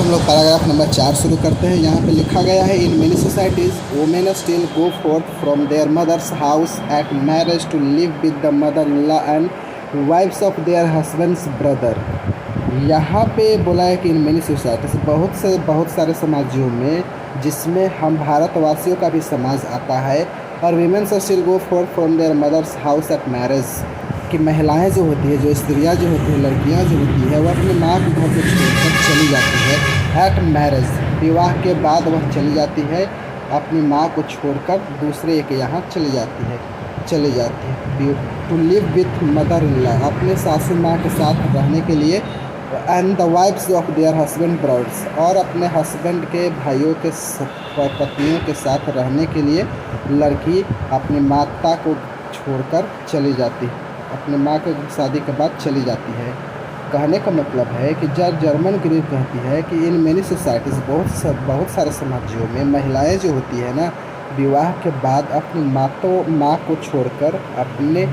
हम लोग paragraph number 4 शुरू करते हैं। यहाँ पे लिखा गया है, in many societies women still go forth from their mothers house at marriage to live with the mother in law and wives of their husbands brother. यहाँ पे बोला है कि इन मेनी सोसाइटीज़ बहुत सारे समाजों में, जिसमें हम भारतवासियों का भी समाज आता है, और women still go forth from their mothers house at marriage, कि महिलाएं जो होती है, जो स्त्रियां जो होती है, लड़कियां जो होती है, वह अपनी माँ के घर को छोड़कर चली जाती है। एट मैरिज, विवाह के बाद वह चली जाती है, अपनी माँ को छोड़कर दूसरे के यहाँ चली जाती है। To live with mother in law, अपने सासू माँ के साथ रहने के लिए, and the wives of their husband brothers, और अपने हस्बैंड के भाइयों के पत्नियों के साथ रहने के लिए लड़की अपनी माता को छोड़कर चली जाती है, अपने माँ के शादी के बाद चली जाती है। कहने का मतलब है कि जर्मन ग्रीक कहती है कि इन मेनी सोसाइटीज़, बहुत सारे समाजों में महिलाएं जो होती है ना, विवाह के बाद अपनी माँ को छोड़कर अपने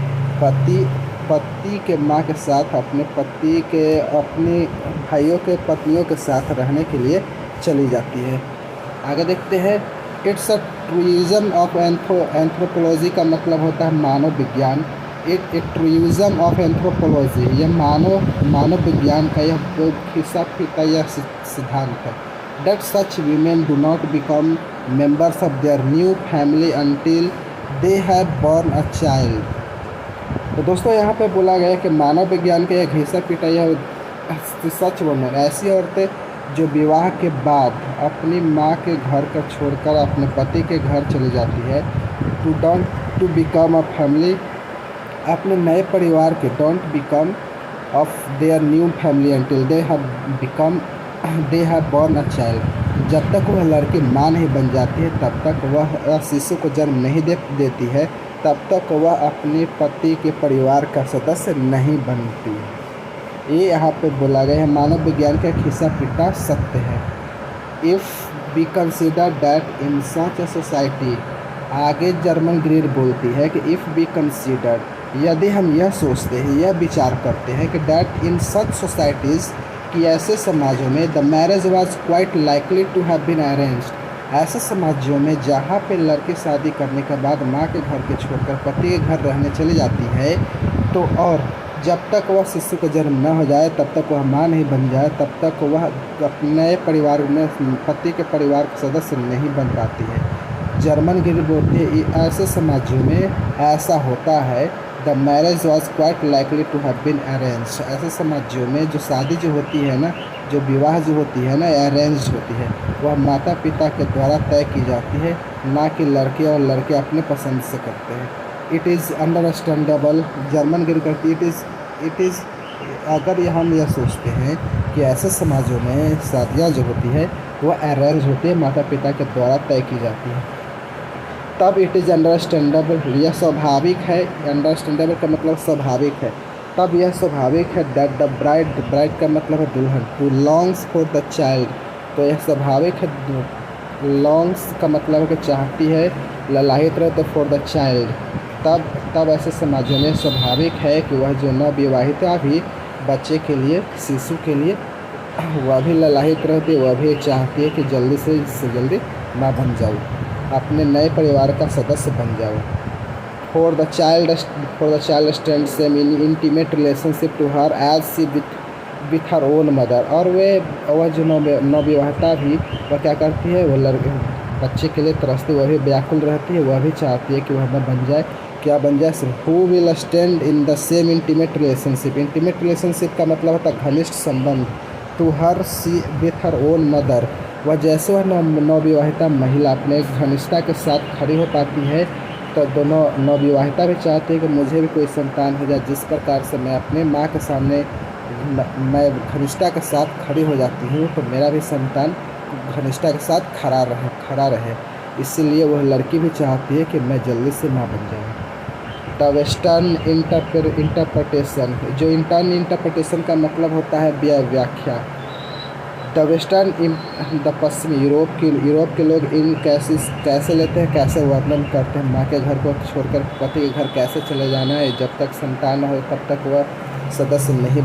पति के माँ के साथ, अपने भाइयों के पत्नियों के साथ रहने के लिए चली जाती है। आगे देखते हैं, इट्स अ ट्रूइज्म ऑफ एंथ्रोपोलॉजी का मतलब होता है मानव विज्ञान। ट्रूइज्म ऑफ एंथ्रोपोलॉजी, यह मानव विज्ञान का यह हिस्सा यह सिद्धांत है। That such women do not become members of their new family until they have born a child. तो दोस्तों, यहाँ पे बोला गया है कि मानव विज्ञान का एक हिस्सा यह सच वुमेन, ऐसी औरतें जो विवाह के बाद अपनी माँ के घर को छोड़कर अपने पति के घर चली जाती है। टू बिकम अ फैमिली, अपने नए परिवार के, don't become of their new family until they have born a child. जब तक वह लड़की माँ नहीं बन जाती है, तब तक वह शिशु को जन्म नहीं देती है, तब तक वह अपने पति के परिवार का सदस्य नहीं बनती। ये यहाँ पे बोला गया है, मानव विज्ञान का एक हिस्सा पिता सत्य है। If we consider that in such a society, आगे जर्मन ग्रीड बोलती है कि इफ़ वी कंसिडर, यदि हम यह सोचते हैं, यह विचार करते हैं कि दैट इन सच सोसाइटीज़, कि ऐसे समाजों में, the marriage was quite likely to have been arranged, ऐसे समाजों में जहाँ पे लड़की शादी करने के बाद माँ के घर के छोड़कर पति के घर रहने चली जाती है, तो और जब तक वह शिशु का जन्म न हो जाए, तब तक वह माँ नहीं बन जाए, तब तक वह अपने परिवार में पति के परिवार का सदस्य नहीं बन पाती है। जर्मन ग्रीड बोलती है, ऐसे समाजों में ऐसा होता है, the marriage was quite likely to have been arranged, ऐसे समाजों में जो शादी जो होती है ना, जो विवाह जो होती है ना, अरेंज होती है, वह माता पिता के द्वारा तय की जाती है, ना कि लड़के और लड़के अपने पसंद से करते हैं। It is understandable, Germaine Greer करती इट इज़ अगर हम यह सोचते हैं कि ऐसे समाजों में शादियाँ जो होती है वह अरेंज होती है, माता पिता के द्वारा तय की जाती है, तब इट इज़ अंडरस्टैंडेबल, यह स्वाभाविक है। अंडरस्टैंडेबल का मतलब स्वाभाविक है, तब यह स्वाभाविक है दैट द ब्राइड का मतलब है दुल्हन, to longs for the child, तो यह स्वाभाविक है। लॉन्ग्स का मतलब है कि चाहती है, ललाहित रहते फॉर द चाइल्ड, तब ऐसे समाजों में स्वाभाविक है कि वह जो नवविवाहिता भी बच्चे के लिए, शिशु के लिए, वह भी ललाहित रहती है, वह भी चाहती है कि जल्दी से जल्दी माँ बन जाऊँ, अपने नए परिवार का सदस्य बन जाऊँ। For the child stand same in intimate relationship to her as she with her own mother, और वह जो नवविवाहिता भी वह क्या करती है, वह बच्चे के लिए तरसती, वह भी व्याकुल रहती है, वह भी चाहती है कि वह न बन जाए, क्या बन जाए, who will stand in the same intimate relationship. Intimate relationship का मतलब होता है घनिष्ठ संबंध। To her she with her own mother, वह जैसे वह नवविवाहिता महिला अपने घनिष्ठता के साथ खड़ी हो पाती है, तो दोनों नवविवाहिता भी चाहती है कि मुझे भी कोई संतान हो जाए। जिस प्रकार से मैं अपने माँ के सामने मैं घनिष्ठता के साथ खड़ी हो जाती हूँ, तो मेरा भी संतान घनिष्ठता के साथ खड़ा रहे। इसीलिए वह लड़की भी चाहती है कि मैं जल्दी से माँ बन जाऊँ। द वेस्टर्न इंटरप्रिटेशन, जो इंटरप्रिटेशन का मतलब होता है व्याख्या। द वेस्टर्न, द पश्चिमी यूरोप के लोग इन कैसे लेते हैं, कैसे वर्णन करते हैं, माँ के घर को छोड़कर पति के घर कैसे चले जाना है, जब तक संतान हो तब तक वह सदस्य नहीं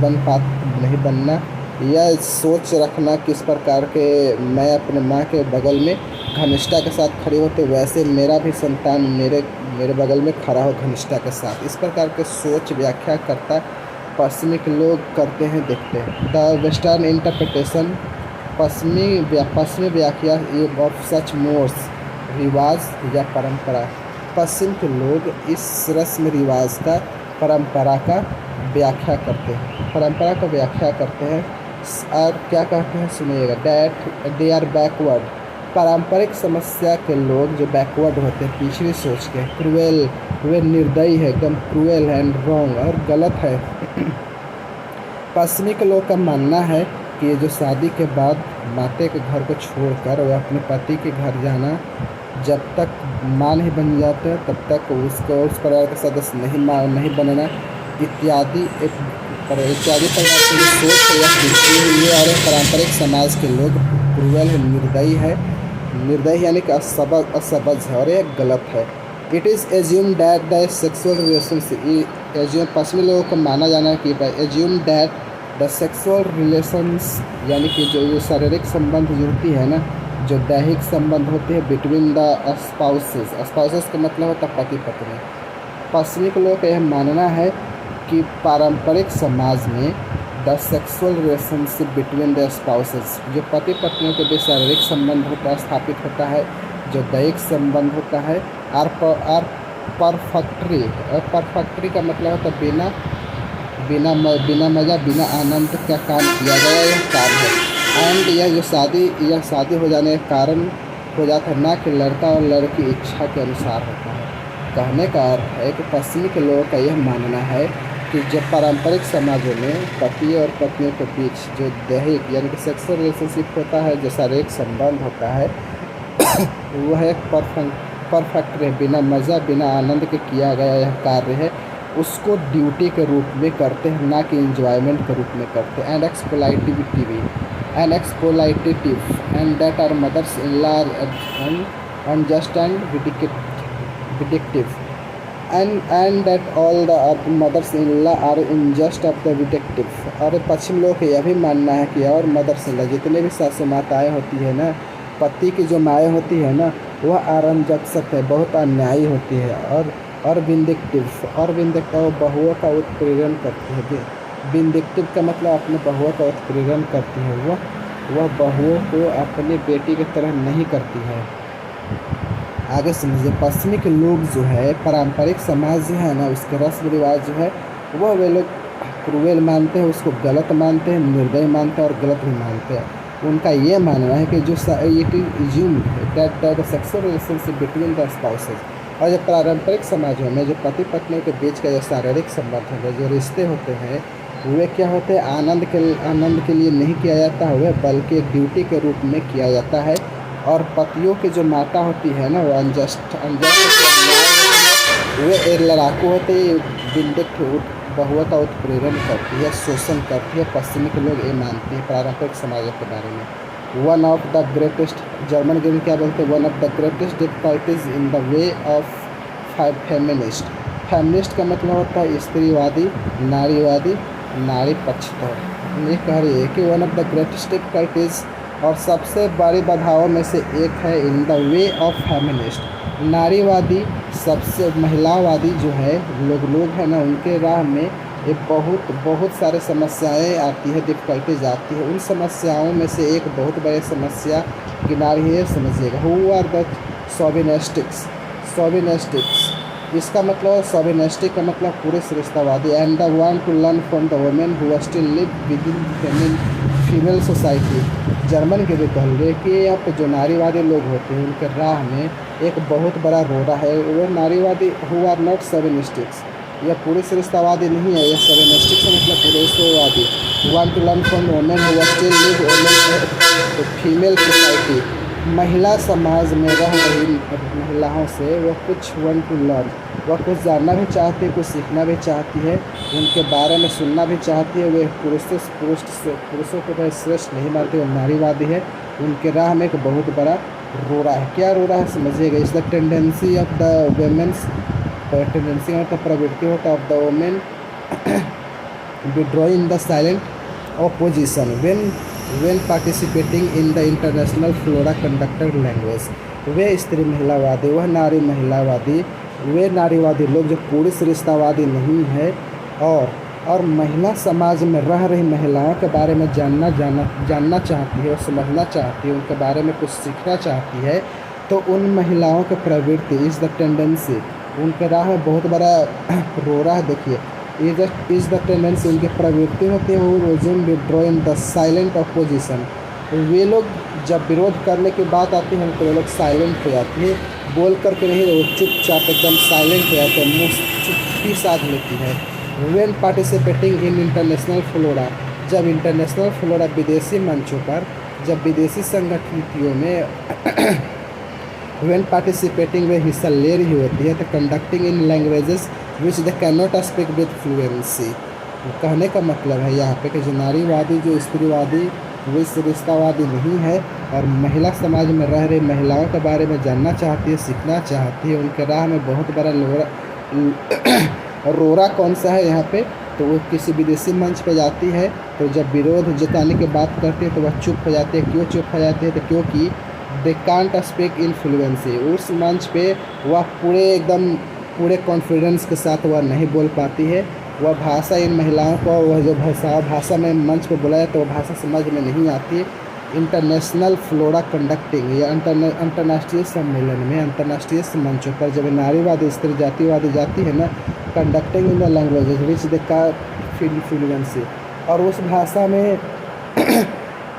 बनना। यह सोच रखना किस प्रकार के मैं अपने माँ के बगल में घनिष्ठता के साथ खड़ी होते वैसे मेरा भी संतान मेरे मेरे बगल में खड़ा हो घनिष्ठता के साथ। इस प्रकार के सोच व्याख्या करता पश्चिमी के लोग करते हैं, देखते हैं। द वेस्टर्न इंटरप्रिटेशन पश्चिमी व्याख्या ऑफ सच मोड्स, रिवाज या परंपरा। पश्चिम के लोग इस रस्म रिवाज का परंपरा का व्याख्या करते हैं, परंपरा का व्याख्या करते हैं और क्या कहते हैं सुनिएगा, डैट दे आर बैकवर्ड। पारंपरिक समस्या के लोग जो बैकवर्ड होते हैं, पिछड़ी सोच के, क्रूएल, वे निर्दयी है, एकदम क्रूएल है एंड रॉन्ग और गलत है। पश्चिमी के लोग का मानना है कि ये जो शादी के बाद माते के घर को छोड़कर वह अपने पति के घर जाना, जब तक माँ नहीं बन जाते तब तक उसको उस परिवार का सदस्य नहीं बनना इत्यादि इत्यादि प्रकार की जो सोच है यह बिल्कुल हुई है। और पारंपरिक समाज के लोग क्रूएल है, निर्दयी यानी कि असबज है और यह गलत है। It is assume that the sexual relationship, assume पश्चिमी लोगों को माना जाना है कि assume that the sexual relations यानी कि जो शारीरिक संबंध जुड़ती है ना, जो दैहिक संबंध होते हैं बिटवीन द स्पाउसेस का मतलब होता है पति पत्नी। पश्चिमी के लोगों का यह मानना है कि पारंपरिक समाज में the sexual relationship between the spouses, जो पति पत्नियों के बीच शारीरिक संबंध होता है स्थापित होता है, जो दैहिक संबंध होता है आर परफेक्टरी। और परफेक्टरी का मतलब होता है बिना मज़ा बिना आनंद का काम किया गया यह काम है। एंड यह शादी हो जाने का कारण हो जाता है ना कि लड़का और लड़की इच्छा के अनुसार होता है। कहने का अर्थ है कि पश्चिमी के लोगों का यह मानना है कि जब पारंपरिक समाजों में पति और पत्नियों के बीच जो दैहिक यानी कि सेक्सुअल रिलेशनशिप होता है, जो शारीरिक संबंध होता है वह एक परफेक्ट है, बिना मज़ा बिना आनंद के किया गया यह कार्य है, उसको ड्यूटी के रूप में करते हैं ना कि इंजॉयमेंट के रूप में करते हैं। And exploitative and that are mothers in law unjust and vindictive and that all the mothers-in-law are unjust of the vindictive। और पश्चिम लोग का यह भी मानना है कि और मदर्स-इन-लॉ जितने भी सासू माताएँ होती है ना, पति की जो माएँ होती है ना, वह अनजस्ट है, बहुत अन्यायी होती है और विंडिक्टिव बहुओं का उत्पीड़न करती है। विंडिक्टिव का मतलब अपने बहुओं का उत्पीड़न करती है, वह बहुओं को अपनी बेटी की तरह नहीं करती है। आगे समझिए, पश्चिमी के लोग जो है पारंपरिक समाज जो है ना, उसके रस्म रिवाज जो है वह वे लोग क्रूएल मानते हैं, उसको गलत मानते हैं, निर्दयी मानते हैं और गलत भी मानते हैं। उनका ये मानना है कि जो it is assume that the sexual relationship between the spouses, और जो पारंपरिक समाजों में जो पति पत्नियों के बीच का जो शारीरिक संबंध है, जो रिश्ते होते हैं, वे क्या होते हैं आनंद के लिए नहीं किया जाता है, बल्कि एक ड्यूटी के रूप में किया जाता है। और पतियों की जो माता होती है ना, वो अनजस्ट वे एक लड़ाकू होते हैं, विंडिक्ट बहुओं का उत्पीड़न करती है, शोषण करती है। पश्चिमी के लोग ये मानते हैं पारंपरिक समाजों के बारे में। One of the greatest, German के क्या बोलते हैं, one of the greatest difficulties in the way of feminist. Feminist का मतलब होता है स्त्रीवादी, नारीवादी, नारी पक्षधर। ये कह रही है कि one of the greatest difficulties और सबसे बड़ी बाधाओं में से एक है in the way of feminist. नारीवादी सबसे महिलावादी जो है लोग हैं ना, उनके राह में ये बहुत सारे समस्याएं आती है, डिफ़िकल्टीज आती है। उन समस्याओं में से एक बहुत बड़ी समस्या गिना रही है, समझिएगा। Who are the chauvinistics. इसका मतलब सोविनिस्टिक का मतलब पुरुष रिश्तावादी। And the one to learn from the women who still live within female society. German के भी कह रहे कि यहाँ पे जो नारीवादी लोग होते हैं उनके राह में एक बहुत बड़ा रोड़ा है, वो नारीवादी हु आर नॉट सोविनिस्टिक्स। यह पुरुष रिश्तावादी नहीं है, यह सोविनिस्टिक से मतलब पुरुषवादी। One to learn from women who still live female society. महिला समाज में रह रही महिलाओं से वह कुछ वन टू लर्न, वह कुछ जानना भी चाहती है, कुछ सीखना भी चाहती है, उनके बारे में सुनना भी चाहती है। वे पुरुषों को वह श्रेष्ठ नहीं मानते, वो नारीवादी है। उनके राह में एक बहुत बड़ा रोड़ा है। क्या रोड़ा है समझिएगा। इस the tendency of the women's, tendency मतलब प्रवृत्ति होता of the women withdrawing the silent opposition when participating in the international flora conducted language। वे स्त्री महिलावादी, वह नारी महिलावादी, वे नारीवादी लोग जो पुरुष रिश्तावादी नहीं है और महिला समाज में रह रही महिलाओं के बारे में जानना चाहती है और समझना चाहती है, उनके बारे में कुछ सीखना चाहती है, तो उन महिलाओं की प्रवृत्ति इज़ द टेंडेंसी, उनके राह में बहुत बड़ा रोरा है। देखिए इज़ द टेंडेंसी, उनकी प्रवृत्ति होती है वो रोजन withdraw in the silent opposition. वे लोग जब विरोध करने की बात आती है तो वे लोग साइलेंट हो जाती है, बोल करके नहीं, वो चुपचाप एकदम साइलेंट हो जाते हैं, मुँह चुप्पी साध लेती है। When participating in international flora, जब इंटरनेशनल फ्लोरा विदेशी मंचों पर, जब विदेशी संगठनों में वेन पार्टिसिपेटिंग वे हिस्सा ले रही होती है, तो conducting in languages which they can not speak with fluency. कहने का मतलब है यहाँ पे कि जो नारीवादी, जो स्त्रीवादी, वो रिश्तावादी नहीं है और महिला समाज में रह रही महिलाओं के बारे में जानना चाहती है, सीखना चाहती है, उनके राह में बहुत बड़ा रोरा कौन सा है यहाँ पे, तो वो किसी विदेशी मंच पे जाती है, तो जब विरोध जताने की बात करती है तो वह चुप हो जाती है। क्यों चुप हो जाती है, तो क्योंकि they can't speak in fluency, उस मंच पे वह पूरे कॉन्फिडेंस के साथ वह नहीं बोल पाती है। वह भाषा इन महिलाओं को, वह जो भाषा में मंच पे बुलाया तो वह भाषा समझ में नहीं आती है। इंटरनेशनल फ्लोरा कंडक्टिंग या अंतर्राष्ट्रीय सम्मेलन में, अंतर्राष्ट्रीय मंचों पर जब नारीवादी स्त्री जातिवादी जाती है ना, conducting in the languages which they का फ्लुएंसी, और उस भाषा में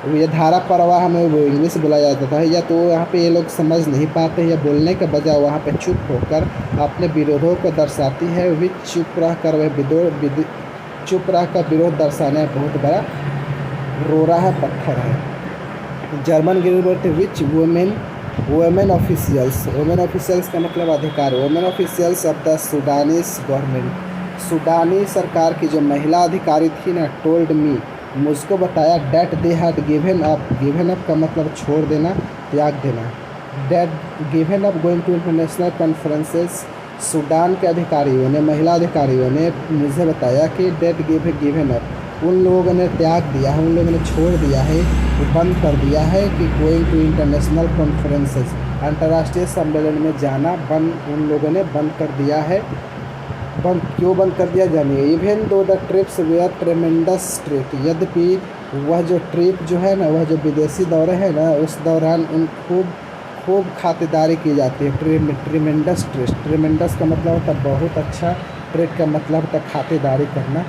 ये धारा प्रवाह में वो इंग्लिश बुलाया जाता है, या तो यहाँ पे ये लोग समझ नहीं पाते हैं या बोलने के बजाय वहाँ पे चुप होकर अपने विरोधों को दर्शाती है। वे चुप रह कर विरोध दर्शाने बहुत बड़ा रोरा है, पत्थर है। German Gilbert which women officials का मतलब अधिकारी, women officials of the Sudanese government, सुडानी सरकार की जो महिला अधिकारी थी ना, टोल्ड मी, मुझको बताया, that they had given up का मतलब छोड़ देना, त्याग देना, that given up going to international conferences, Sudan के अधिकारियों ने, महिला अधिकारियों ने मुझे बताया कि डैट गिवन अप, उन लोगों ने त्याग दिया है, उन लोगों ने छोड़ दिया है, बंद कर दिया है कि गोइंग टू इंटरनेशनल कॉन्फ्रेंसेस, अंतर्राष्ट्रीय सम्मेलन में जाना उन लोगों ने बंद कर दिया है। क्यों बंद कर दिया जानिए। Even though the trips were tremendous trip, यद्यपि वह जो ट्रिप जो है ना, वह जो विदेशी दौरे हैं ना, उस दौरान उन खूब खातिरदारी की जाती है। ट्रेमेंडस ट्रिप, ट्रेमेंडस का मतलब होता है बहुत अच्छा, ट्रिप का मतलब होता है खातिरदारी करना,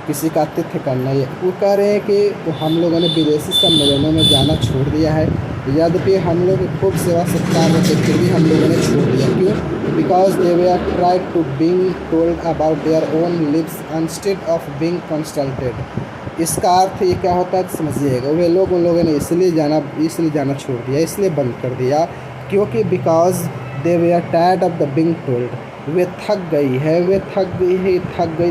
किसी का आतिथ्य करना। ये वो कह रहे हैं कि तो हम लोगों ने विदेशी सम्मेलनों में जाना छोड़ दिया है, यद्यपि हम लोग खूब सेवा सत्कार होते फिर भी हम लोगों ने छोड़ दिया। क्यों? Because they were tired to being told about their own lives instead of being consulted. इसका अर्थ ये क्या होता है समझिएगा, वे लोग उन लोगों ने इसलिए जाना छोड़ दिया, इसलिए बंद कर दिया क्योंकि बिकॉज दे वे are tired of the being told, वे थक गई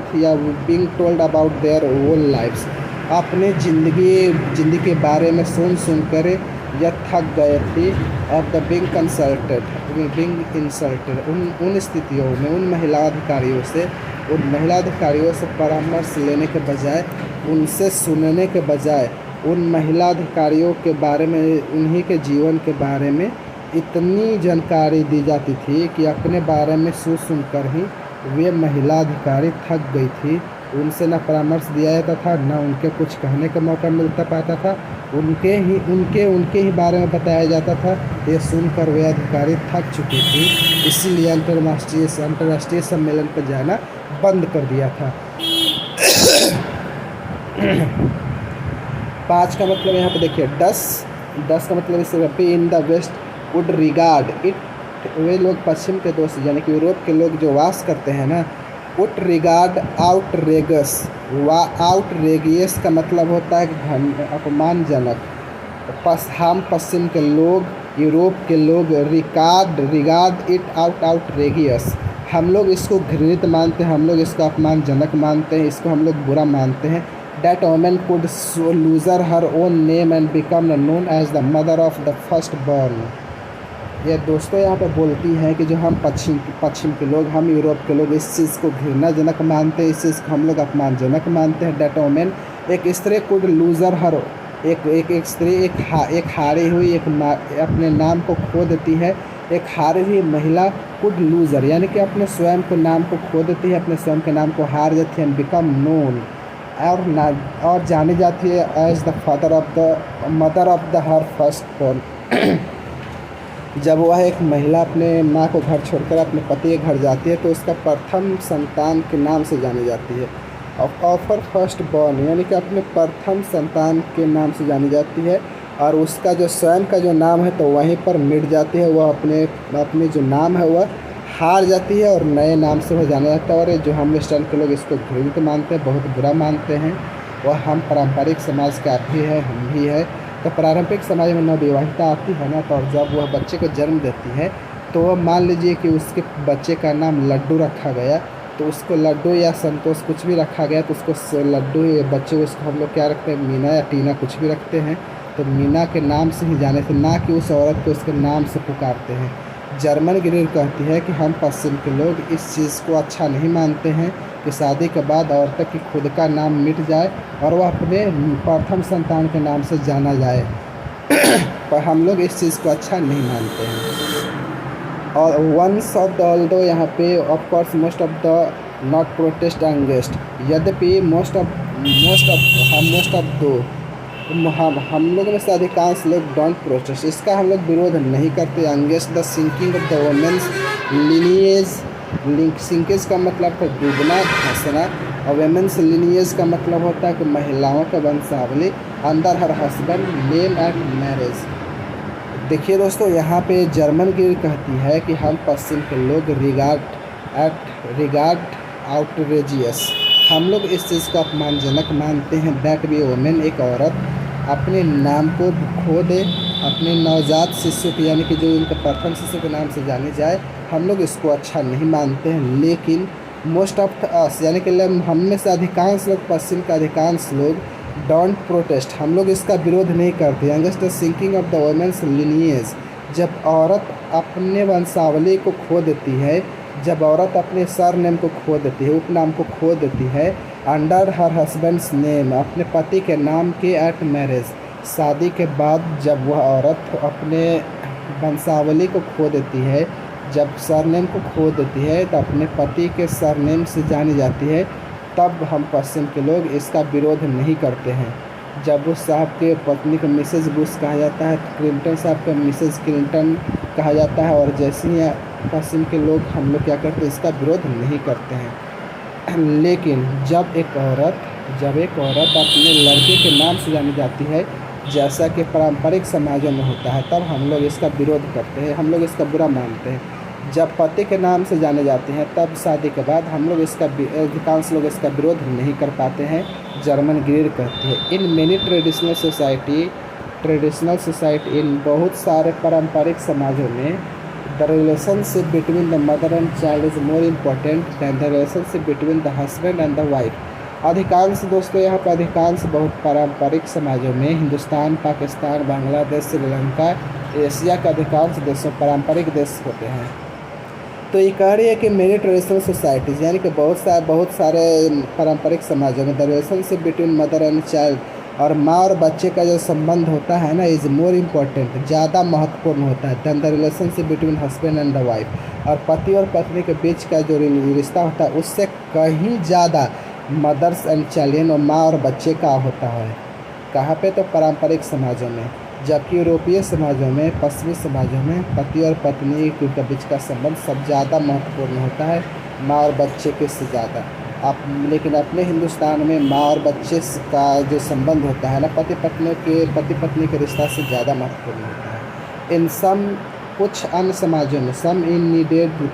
थी या being told about their own lifes, अपने ज़िंदगी के बारे में सुन कर या थक गए थे। ऑफ द बीइंग इंसल्टेड, उन स्थितियों में उन महिला अधिकारियों से परामर्श लेने के बजाय, उनसे सुनने के बजाय, उन महिला अधिकारियों के बारे में, उन्हीं के जीवन के बारे में इतनी जानकारी दी जाती थी कि अपने बारे में सुन कर ही वे महिला अधिकारी थक गई थी। उनसे न परामर्श दिया जाता था, न उनके कुछ कहने का मौका मिलता पाता था, उनके ही बारे में बताया जाता था। ये सुनकर वे अधिकारी थक चुकी थी, इसीलिए अंतर्राष्ट्रीय सम्मेलन पर जाना बंद कर दिया था। 5 का मतलब यहाँ पे देखिए, दस का मतलब इस in the west would regard it, वे लोग पश्चिम के दोस्त यानी कि यूरोप के लोग जो वास करते हैं ना, वुड रिगार्ड आउटरेगस, आउटरेगियस का मतलब होता है अपमानजनक। हम पश्चिम के लोग, यूरोप के लोग रिगार्ड इट आउटरेगियस, हम लोग इसको घृणित मानते हैं, हम लोग इसको अपमानजनक मानते हैं, इसको हम लोग बुरा मानते हैं। That woman could lose her own name and become known as the mother of the firstborn. ये दोस्तों यहाँ पे बोलती हैं कि जो हम पश्चिम के लोग, हम यूरोप के लोग इस चीज़ को घृणाजनक मानते हैं, इस चीज़ को हम लोग अपमानजनक मानते हैं। डेट वोमेन, एक स्त्री कुड लूज़र हर, एक स्त्री एक हारी हुई अपने नाम को खो देती है। एक हारी हुई महिला कुड लूज़र यानी कि अपने स्वयं के नाम को खो देती है, अपने स्वयं के नाम को हार जाती है। एंड बिकम नोन, और जानी जाती है as the mother of the her first born. जब वह एक महिला अपने माँ को घर छोड़कर अपने पति के घर जाती है तो उसका प्रथम संतान के नाम से जानी जाती है। ऑफर फर्स्ट बॉर्न यानी कि अपने प्रथम संतान के नाम से जानी जाती है, और उसका जो स्वयं का जो नाम है तो वहीं पर मिट जाती है, वह अपने जो नाम है वह हार जाती है और नए नाम से वह जाना जाता है। और जो हम वेस्टर्न के लोग इसको घृणित मानते हैं, बहुत बुरा मानते हैं, वह हम पारंपरिक समाज के आप भी है, हम भी है। तो पारंपरिक समाज में नवविवाहिता आती है ना, तो और जब वह बच्चे को जन्म देती है तो वह मान लीजिए कि उसके बच्चे का नाम लड्डू रखा गया, तो उसको लड्डू या संतोष कुछ भी रखा गया तो उसको लड्डू बच्चे उसको हम लोग क्या रखते हैं, मीना या टीना कुछ भी रखते हैं, तो मीना के नाम से ही जाने थे, ना कि उस औरत को उसके नाम से पुकारते हैं। जर्मन ग्रीर कहती है कि हम पश्चिम के लोग इस चीज़ को अच्छा नहीं मानते हैं कि शादी के बाद औरत की खुद का नाम मिट जाए और वह अपने प्रथम संतान के नाम से जाना जाए। पर हम लोग इस चीज़ को अच्छा नहीं मानते हैं। और वंस ऑफ द ऑल्दो यहाँ पे of course most of the not protest against, यद्यपि मोस्ट ऑफ दो हम लोगों में से अधिकांश लोग डोंट प्रोटेस्ट, इसका हम लोग विरोध नहीं करते। Against the sinking of the women's lineage, sinkage का मतलब है डूबना, धंसना, और वेमेंस लिनिएज का मतलब होता है कि महिलाओं का वंशावली अंदर her husband name at marriage. देखिए दोस्तों, यहाँ पे जर्मन की कहती है कि हम पश्चिम के लोग रिगार्ड आउटरेजियस, हम लोग इस चीज़ को अपमानजनक मानते हैं दैट बी वोमेन, एक औरत अपने नाम को खो दे अपने नवजात शिशु के, यानी कि जो इनके प्रथम शिशु के नाम से जाने जाए, हम लोग इसको अच्छा नहीं मानते हैं। लेकिन मोस्ट ऑफ अस यानी कि हम में से अधिकांश लोग, पश्चिम का अधिकांश लोग डोंट प्रोटेस्ट, हम लोग इसका विरोध नहीं करते। Against the sinking of the women's lineage, जब औरत अपने वंशावली को खो देती है, जब औरत अपने सरनेम को खो देती है, उपनाम को खो देती है, अंडर हर हस्बैंड्स नेम, अपने पति के नाम के एट मैरिज, शादी के बाद जब वह औरत अपने वंशावली को खो देती है, जब सरनेम को खो देती है तो अपने पति के सरनेम से जानी जाती है, तब हम पश्चिम के लोग इसका विरोध नहीं करते हैं। जब बुश साहब के पत्नी को मिसेज बुश कहा जाता है, क्लिंटन साहब को मिसेज क्लिंटन कहा जाता है, और जैसे ही पश्चिम के लोग हम लोग क्या करते हैं, इसका विरोध नहीं करते हैं। लेकिन जब एक औरत अपने लड़के के नाम से जानी जाती है, जैसा कि पारंपरिक समाजों में होता है, तब हम लोग इसका विरोध करते हैं, हम लोग इसका बुरा मानते हैं। जब पति के नाम से जाने जाते हैं, तब शादी के बाद हम लोग अधिकांश लोग इसका विरोध नहीं कर पाते हैं। जर्मन ग्रीर कहती है इन मेनी ट्रेडिशनल सोसाइटी, इन बहुत सारे पारंपरिक समाजों में the relationship between the mother and child is more important than the relationship between the husband and the wife. अधिकांश दोस्तों, यहाँ पर अधिकांश बहुत पारंपरिक समाजों में, हिंदुस्तान, पाकिस्तान, बांग्लादेश, श्रीलंका, एशिया के अधिकांश देशों पारंपरिक देश होते हैं। तो ये कह रही है कि मेरी ट्रेडिशनल सोसाइटीज़ यानी कि बहुत सारे पारंपरिक समाजों में the relationship between mother and child, और माँ और बच्चे का जो संबंध होता है ना, इज़ मोर इम्पोर्टेंट, ज़्यादा महत्वपूर्ण होता है than the relationship between husband and the wife, और पति और पत्नी के बीच का जो रिश्ता होता है उससे कहीं ज़्यादा मदर्स एंड चाइल्ड और माँ और बच्चे का होता है। कहाँ पे? तो पारंपरिक समाजों में। जबकि यूरोपीय समाजों में, पश्चिमी समाजों में पति और पत्नी के बीच का संबंध सब ज़्यादा महत्वपूर्ण होता है, माँ और बच्चे के से ज़्यादा। लेकिन अपने हिंदुस्तान में माँ और बच्चे का जो संबंध होता है ना, पति पत्नी के रिश्ता से ज़्यादा महत्वपूर्ण होता है। इन कुछ अन्य समाजों में some in needed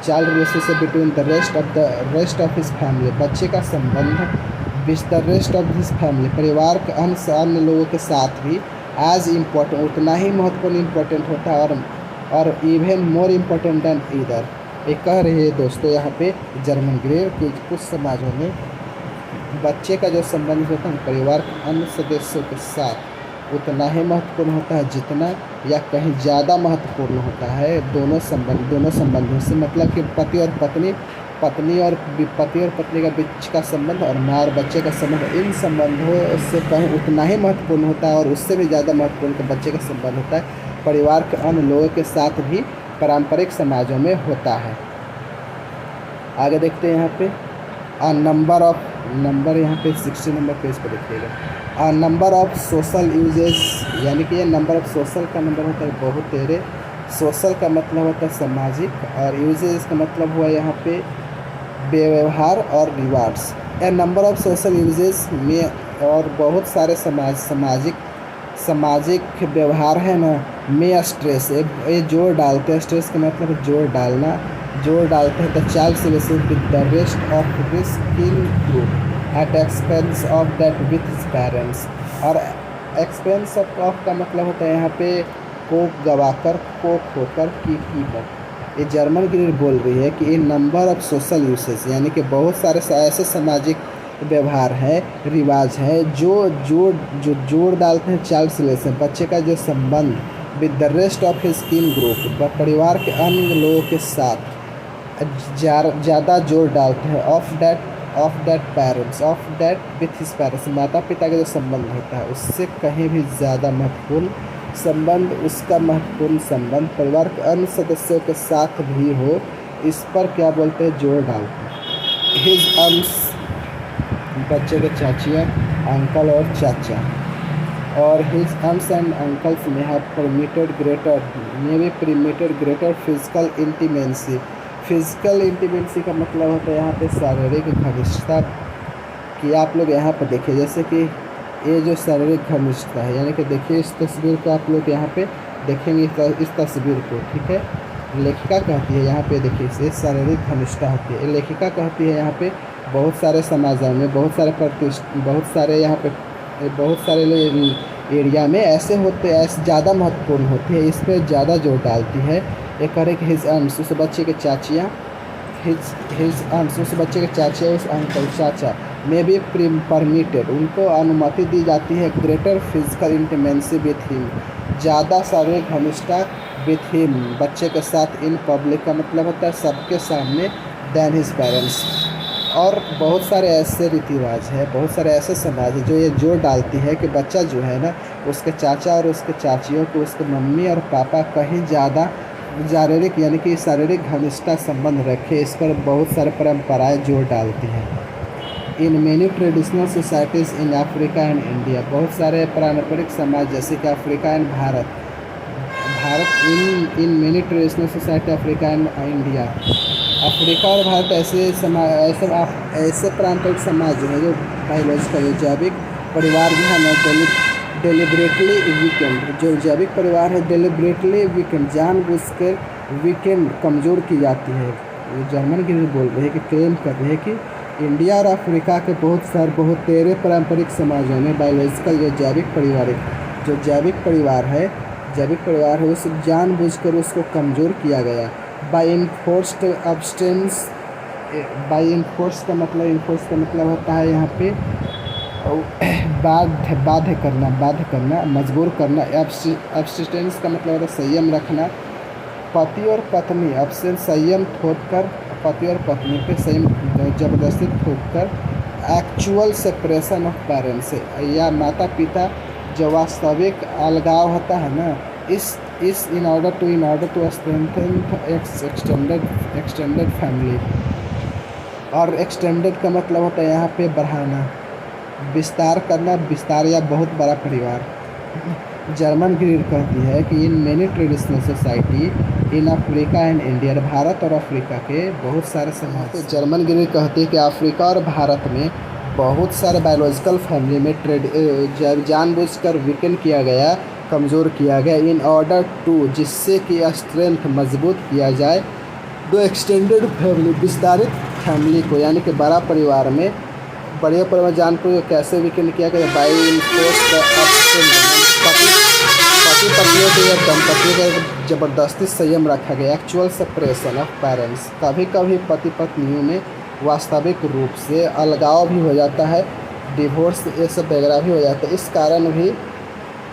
child relationship between the rest of his family, बच्चे का संबंध with the rest of his family, परिवार के अन्य लोगों के साथ भी एज इम्पोर्टेंट, उतना ही महत्वपूर्ण इम्पोर्टेंट होता है, और even more important than either. ये कह रही है दोस्तों यहाँ पे जर्मन ग्रीर कि कुछ समाजों में बच्चे का जो संबंध होता है परिवार के अन्य सदस्यों के साथ उतना ही महत्वपूर्ण होता है जितना या कहीं ज़्यादा महत्वपूर्ण होता है दोनों संबंधों से, मतलब कि पति और पत्नी का बीच का संबंध और माँ और बच्चे का संबंध, इन संबंधों से कहीं उतना ही महत्वपूर्ण होता है और उससे भी ज़्यादा महत्वपूर्ण का बच्चे का संबंध होता है परिवार के अन्य लोगों के साथ भी पारंपरिक समाजों में होता है। आगे देखते हैं यहाँ पे नंबर यहाँ पे 60 नंबर पेज पर देखिएगा। नंबर ऑफ सोशल यूजेस, यानी कि ये नंबर ऑफ सोशल का नंबर होता है बहुत तेरे। सोशल का मतलब होता है सामाजिक और यूजेस का मतलब हुआ यहाँ पे व्यवहार और rewards. A number of social uses में, और बहुत सारे सामाजिक व्यवहार है ना, में स्ट्रेस, ये जोर डालते हैं। स्ट्रेस का मतलब जोर डालना, जोर डालते हैं the child relation with the rest of this kin group at expense of that with his parents. और एक्सपेंस ऑफ का मतलब होता है यहाँ पे को गवाकर, को खोकर, की कीमत। ये जर्मन ग्रीड बोल रही है कि इन नंबर ऑफ सोशल यूसेज, यानी कि बहुत सारे ऐसे सामाजिक व्यवहार है, रिवाज है जो जोड़ डालते हैं चाइल्ड रिलेशन, बच्चे का जो संबंध, with the rest of his किन ग्रुप, परिवार के अन्य लोगों के साथ ज़्यादा जोर डालते हैं। Of that parents, of that with his parents, माता पिता का जो संबंध होता है उससे कहीं भी ज़्यादा महत्वपूर्ण संबंध, उसका महत्वपूर्ण संबंध परिवार के अन्य सदस्यों के साथ भी हो, इस पर क्या बोलते हैं, जोर डालते हैं। हिज आर्म्स, बच्चे के चाचियाँ, अंकल और चाचा, और his arms and uncles may have permitted greater physical intimacy. Physical intimacy का मतलब होता है यहाँ पे शारीरिक घनिष्ठता कि आप लोग यहाँ पर देखिए, जैसे कि ये जो शारीरिक घनिष्ठता है, यानी कि देखिए इस तस्वीर को आप लोग यहाँ पे देखेंगे, इस तस्वीर को, ठीक है। लेखिका कहती है यहाँ पे देखिए इसे शारीरिक घनिष्ठता होती है। लेखिका कहती है यहाँ पे बहुत सारे समाजों में, बहुत सारे एरिया में ऐसे ज़्यादा महत्वपूर्ण होती है, इस पर ज़्यादा जोर डालती है। एक और एक हिज आर्म्स, उस बच्चे के चाचियाँ, हिज आर्म्स, उस बच्चे के चाचियाँ, उस अंकल चाचा में भी परमिटेड, उनको अनुमति दी जाती है ग्रेटर फिजिकल इंटीमेंसी विथ हिम, ज़्यादा शारीरिक घनिष्ठता विथ हिम, बच्चे के साथ, इन पब्लिक का मतलब होता है सबके सामने, देन हिज पेरेंट्स। और बहुत सारे ऐसे रीति रिवाज है, बहुत सारे ऐसे समाज है जो ये जोर डालती है कि बच्चा जो है ना उसके चाचा और उसके चाचियों को, उसके मम्मी और पापा कहीं ज़्यादा शारीरिक, यानी कि शारीरिक घनिष्ठता संबंध रखे, इस पर बहुत सारे परंपराएं जोर डालती हैं। In many traditional societies in Africa and India, बहुत सारे पारंपरिक समाज जैसे कि Africa and Bharat, in many traditional society Africa and India, Africa और भारत ऐसे पारंपरिक समाज जो है, जो बायोलॉजिकल, जैविक परिवार जो है ना, डेलिबरेटली वीकेंड, जो जैविक परिवार है डेलिबरेटली वीकेंड, जानबूझकर वीकेंड कमज़ोर की जाती है। ये जर्मन की बोल रही है कि क्लेम कर रही है कि इंडिया और अफ्रीका के बहुत तेरे पारंपरिक समाजों में बायोलॉजिकल जो जैविक परिवार है उस जानबूझकर उसको कमज़ोर किया गया। बाय इन्फोर्स्ड अब्सटेंस, इन्फोर्स का मतलब होता है यहाँ पे बाध्य करना, मजबूर करना। एब्स्टिटेंस का मतलब होता है संयम रखना। पति और पत्नी, अब्सटेंस संयम थोपकर, पति और पत्नी पे संयम जबरदस्ती थोपकर। एक्चुअल सेपरेशन ऑफ पेरेंट्स, या माता पिता जो वास्तविक अलगाव होता है ना, इस in order to strengthen extended family. और एक्सटेंडेड का मतलब होता है यहाँ पे बढ़ाना, विस्तार करना, विस्तार या बहुत बड़ा परिवार। जर्मन ग्रीड कहती है कि in many traditional society in Africa and India, Bharat और अफ्रीका के बहुत सारे समाज। जर्मन ग्रीड कहती है कि अफ्रीका और भारत में बहुत सारे बायोलॉजिकल फैमिली में जानबूझकर वीकेंड किया गया, कमज़ोर किया गया, इन ऑर्डर टू, जिससे कि स्ट्रेंथ मजबूत किया जाए, दो एक्सटेंडेड फैमिली, विस्तारित फैमिली को, यानी कि बड़ा परिवार में, बड़े परिवार जानबूझ कैसे वीकेंड किया गया, बाई इन्फोर्स्ड पति पत्नियों के या दंपतियों का ज़बरदस्ती संयम रखा गया। एक्चुअल सेपरेशन ऑफ पेरेंट्स, कभी कभी पति पत्नियों में वास्तविक रूप से अलगाव भी हो जाता है, डिवोर्स ये सब वगैरह भी हो जाता है। इस कारण भी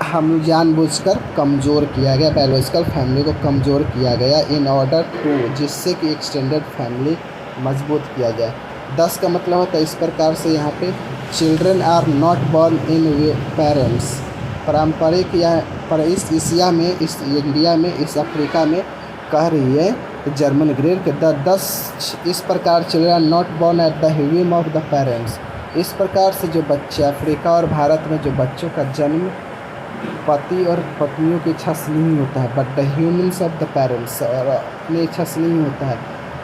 हम जानबूझकर कमज़ोर किया गया, बायोलॉजिकल फैमिली को कमज़ोर किया गया इन ऑर्डर टू, जिससे कि एक्सटेंडेड फैमिली मजबूत किया जाए। 10 का मतलब होता है इस प्रकार से यहाँ पे children are not born in parents. पारंपरिक या पर इस एशिया में, इस इंडिया में, इस अफ्रीका में कह रही है जर्मन ग्रेड के 10 इस प्रकार children are not born at the womb of the parents. इस प्रकार से जो बच्चे अफ्रीका और भारत में जो बच्चों का जन्म पति और पत्नियों की इच्छा से नहीं होता है, but the humans of the parents, और अपनी इच्छा से नहीं होता है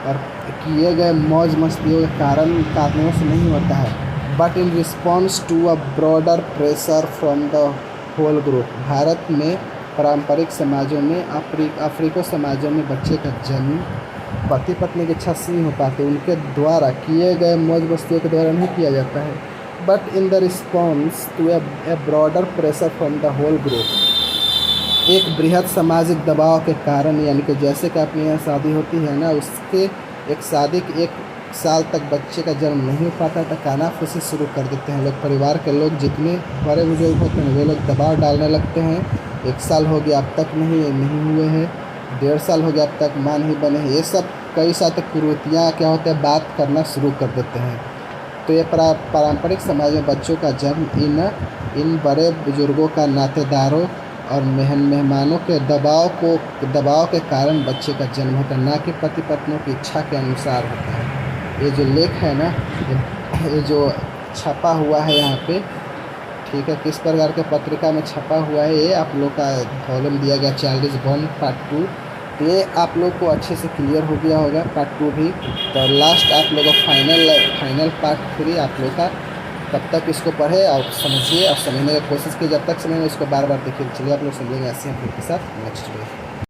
और किए गए मौज मस्तियों के कारणों से नहीं होता है, but in response to a broader pressure from the whole group. भारत में पारंपरिक समाजों में, अफ्रीका समाजों में बच्चे का जन्म पति पत्नी की इच्छा से नहीं हो पाते, उनके द्वारा किए गए मौज मस्तियों के द्वारा नहीं किया जाता है, but in the response to a broader pressure from the whole group, एक बृहद सामाजिक दबाव के कारण। यानी कि जैसे कि अपने यहाँ शादी होती है ना, उसके एक शादी के 1 साल तक बच्चे का जन्म नहीं हो पाता तो कानाफूसी शुरू कर देते हैं लोग। परिवार के लोग जितने बड़े बुजुर्ग होते हैं वे लोग दबाव डालने लगते हैं, 1 साल हो गया अब तक नहीं हुए हैं, 1.5 साल हो गया अब तक मां नहीं बने हैं, ये सब कई सारे कुरीतियाँ क्या होते हैं बात करना शुरू कर देते हैं। तो ये पारंपरिक समाज में बच्चों का जन्म इन बड़े बुजुर्गों का, नातेदारों और मेहमानों के दबाव के कारण बच्चे का जन्म होता है, ना कि पति पत्नियों की इच्छा के अनुसार होता है। ये जो लेख है ना, ये जो छपा हुआ है यहाँ पे, ठीक है, किस प्रकार के पत्रिका में छपा हुआ है, ये आप लोग का कॉलम दिया गया चाइल्ड इज बॉर्न पार्ट 2। तो ये आप लोग को अच्छे से क्लियर हो गया होगा पार्ट 2 भी। तो लास्ट आप लोग फाइनल पार्ट 3 आप लोग का, तब तक इसको पढ़े और समझिए और समझने की कोशिश कीजिए। जब तक समझेंगे इसको बार बार देखिए। चलिए आप लोग समझेंगे ऐसे हम लोग के साथ नेक्स्ट वीडियो।